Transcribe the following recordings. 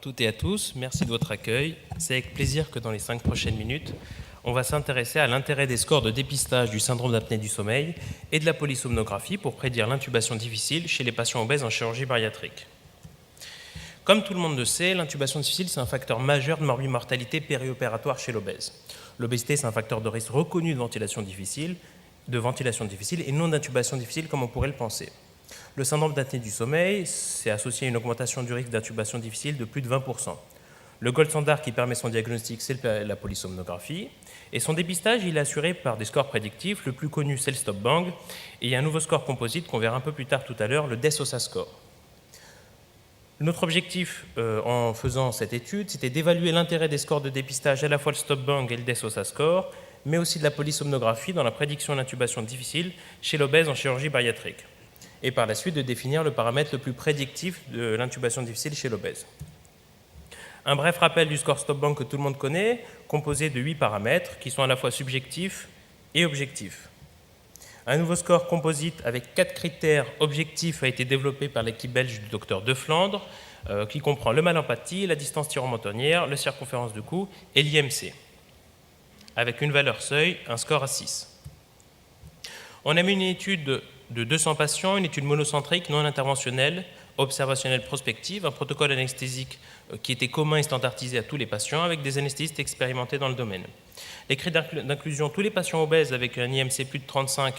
toutes et à tous, merci de votre accueil. C'est avec plaisir que dans les 5 prochaines minutes, on va s'intéresser à l'intérêt des scores de dépistage du syndrome d'apnée du sommeil et de la polysomnographie pour prédire l'intubation difficile chez les patients obèses en chirurgie bariatrique. Comme tout le monde le sait, l'intubation difficile, c'est un facteur majeur de morbimortalité périopératoire chez l'obèse. L'obésité, c'est un facteur de risque reconnu de ventilation difficile et non d'intubation difficile comme on pourrait le penser. Le syndrome d'apnée du sommeil, c'est associé à une augmentation du risque d'intubation difficile de plus de 20%. Le gold standard qui permet son diagnostic, c'est la polysomnographie. Et son dépistage, il est assuré par des scores prédictifs. Le plus connu, c'est le stop bang. Et il y a un nouveau score composite qu'on verra un peu plus tard tout à l'heure, le DES-OSA score. Notre objectif en faisant cette étude, c'était d'évaluer l'intérêt des scores de dépistage, à la fois le stop bang et le DES-OSA score, mais aussi de la polysomnographie dans la prédiction d'intubation difficile chez l'obèse en chirurgie bariatrique. Et par la suite de définir le paramètre le plus prédictif de l'intubation difficile chez l'obèse. Un bref rappel du score stop bang que tout le monde connaît, composé de 8 paramètres qui sont à la fois subjectifs et objectifs. Un nouveau score composite avec 4 critères objectifs a été développé par l'équipe belge du docteur De Flandre, qui comprend le mal-empathie, la distance tyromontonnière, la circonférence de cou et l'IMC, avec une valeur seuil, un score à 6. On a mis une étude de 200 patients, une étude monocentrique non interventionnelle, observationnelle prospective, un protocole anesthésique qui était commun et standardisé à tous les patients avec des anesthésistes expérimentés dans le domaine. Les critères d'inclusion, tous les patients obèses avec un IMC plus de 35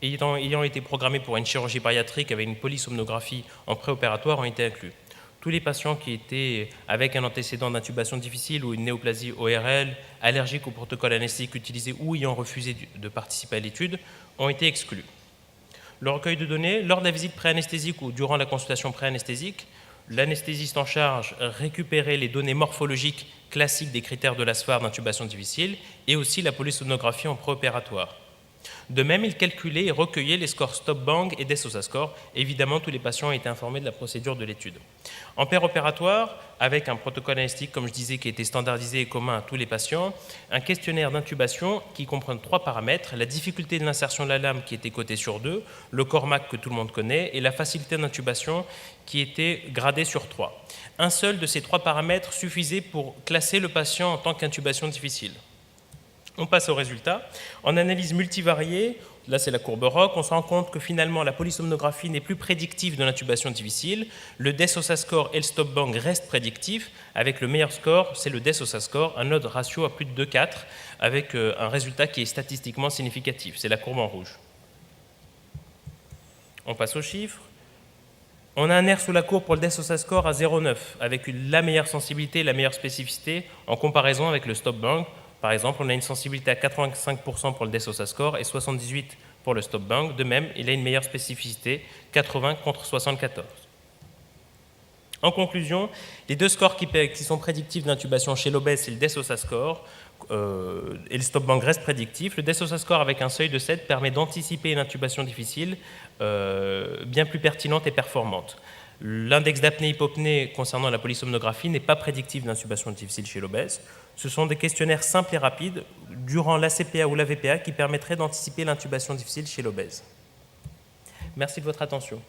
ayant été programmés pour une chirurgie bariatrique avec une polysomnographie en préopératoire ont été inclus. Tous les patients qui étaient avec un antécédent d'intubation difficile ou une néoplasie ORL, allergiques au protocole anesthésique utilisé ou ayant refusé de participer à l'étude ont été exclus. Le recueil de données, lors de la visite préanesthésique ou durant la consultation préanesthésique, l'anesthésiste en charge récupérait les données morphologiques classiques des critères de la SFAR d'intubation difficile et aussi la polysomnographie en préopératoire. De même, il calculait et recueillait les scores stop bang et DES-OSA score. Évidemment, tous les patients ont été informés de la procédure de l'étude. En préopératoire, avec un protocole anesthésique, comme je disais, qui était standardisé et commun à tous les patients, un questionnaire d'intubation qui comprend 3 paramètres, la difficulté de l'insertion de la lame qui était cotée sur 2, le CORMAC que tout le monde connaît, et la facilité d'intubation qui était gradée sur 3. Un seul de ces 3 paramètres suffisait pour classer le patient en tant qu'intubation difficile. On passe au résultat. En analyse multivariée, là c'est la courbe ROC, on se rend compte que finalement la polysomnographie n'est plus prédictive de l'intubation difficile. Le DES-OSA score et le stop bang restent prédictifs. Avec le meilleur score, c'est le DES-OSA score, un odds ratio à plus de 2,4, avec un résultat qui est statistiquement significatif. C'est la courbe en rouge. On passe aux chiffres. On a un R sous la courbe pour le DES-OSA score à 0,9, avec la meilleure sensibilité et la meilleure spécificité en comparaison avec le stop bang. Par exemple, on a une sensibilité à 85% pour le DES-OSA score et 78% pour le stop bang. De même, il a une meilleure spécificité, 80 contre 74. En conclusion, les 2 scores qui sont prédictifs d'intubation chez l'obèse, c'est le DES-OSA score et le stop bang reste prédictif. Le DES-OSA score avec un seuil de 7 permet d'anticiper une intubation difficile bien plus pertinente et performante. L'index d'apnée-hypopnée concernant la polysomnographie n'est pas prédictif d'intubation difficile chez l'obèse. Ce sont des questionnaires simples et rapides durant l'ACPA ou l'AVPA qui permettraient d'anticiper l'intubation difficile chez l'obèse. Merci de votre attention.